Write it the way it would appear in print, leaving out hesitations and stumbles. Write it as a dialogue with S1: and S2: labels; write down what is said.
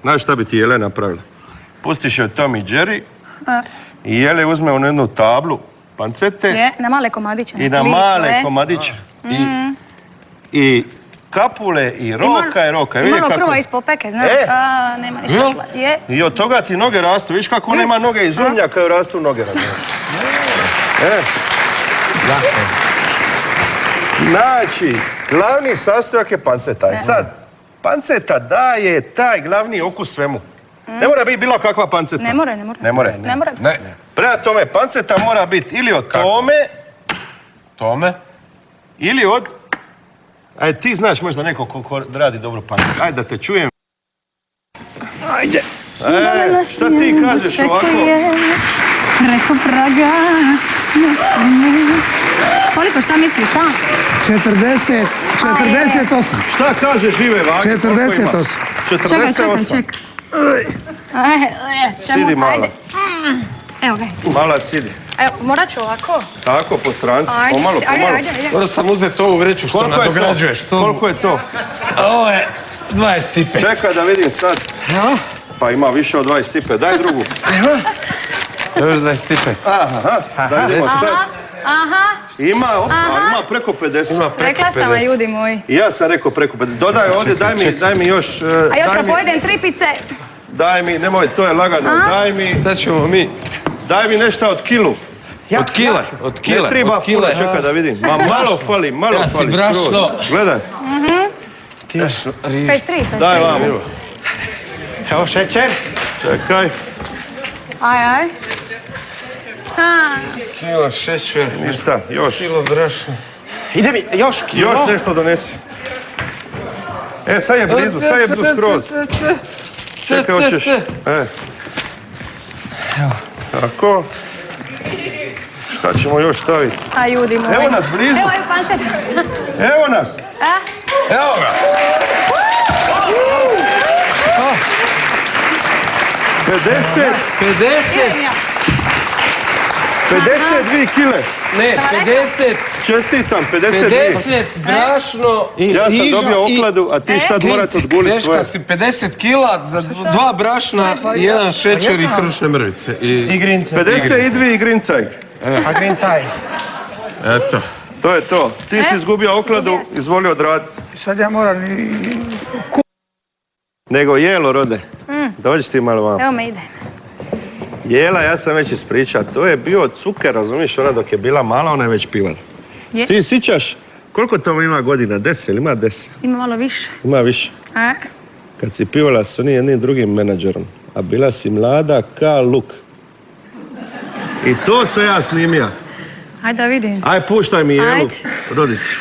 S1: Znaš šta bi ti Jele napravila? Pustiš joj Tom i Jerry i Jele uzme u jednu tablu pancete.
S2: Na male komadiće.
S1: I na male komadiće. I kapule i roka.
S2: I malo prvo ispod peke, znaš? Nema ništa sla.
S1: I od toga ti noge rastu. Viš kako ona ima noge iz umnja kad joj rastu noge. Znači, glavni sastojak je panceta. I sad, panceta daje taj glavni okus svemu. Ne mora biti bilo kakva panceta.
S2: Ne mora.
S1: Prema tome, panceta mora biti ili od tome, ili od... Ajde, ti znaš možda neko ko radi dobro pancetu. Ajde da te čujem. Ajde. Šta ti kažeš ovako?
S2: Preko praga. Koliko, šta misliš, a?
S3: 48.
S1: Šta kaže žive vage?
S3: 48.
S1: 48.
S2: Čekaj.
S1: Sidi mala.
S2: Evo ga.
S1: Mala sidi.
S2: Evo, morat ću ovako.
S1: Tako, po stranci. Pomalo.
S2: Ajde.
S3: Moram sam uzeti ovu vreću što nadograđuješ.
S1: Koliko je to?
S3: Ovo je 25.
S1: Čekaj da vidim sad. Pa ima više od 25. Daj drugu.
S3: Još 25.
S1: Aha. Da vidimo sad. Ima preko 50.
S2: Rekla sam vam, ljudi moji.
S1: I ja sam rekao preko 50. Dodaj ovdje, daj mi još...
S2: A još da pojedem 3 pice.
S1: Daj mi, nemoj, to je lagano. Daj mi...
S3: Sad ćemo mi...
S1: Daj mi nešto od kilu.
S3: Od kile.
S1: Ne treba puno, čekaj da vidim. Malo fali
S3: brašno.
S1: Gledaj.
S3: Ti još riž.
S2: 53.
S1: Daj vamo.
S3: Evo šećer.
S1: Čekaj.
S2: Aj.
S3: Kilo šećer.
S1: Ništa, još.
S3: Kilo brašna. Ide mi, još kilo.
S1: Još nešto donesi. Sad je blizu skroz. Čekaj, hoćeš. Tako. Šta ćemo još staviti?
S2: A, ljudi moji.
S1: Evo nas blizu.
S2: Evo pancet.
S1: Evo nas.
S3: Evo ga.
S1: 52 kile.
S3: Ne, 50.
S1: Čestitam, 52.
S3: 50 brašno i
S1: ja sam dobio okladu, a ti sad morate odguliti svoje.
S3: Teška si 50 kila za 2 brašna, 1 šećer i krušne mrvice.
S4: I grince.
S1: 52 i grincaj.
S4: A grincaj.
S3: Eto.
S1: To je to. Ti si izgubio okladu, izvoli odraditi.
S4: Sad ja moram i...
S1: Nego Jelo, rode. Dođi ti malo vam.
S2: Evo me ide.
S1: Jela, ja sam već ispričao, to je bio cuker, razumiješ, ona dok je bila mala, ona je već pivala. Ti sićaš, koliko to ima godina? 10 ili ima 10?
S2: Ima malo više.
S1: Ima više. Kad si pivala s onim jednim drugim menadžerom, a bila si mlada ka luk. I to sam ja snimio.
S2: Ajde da vidim.
S1: Aj, puštaj mi Jelu, rodicu.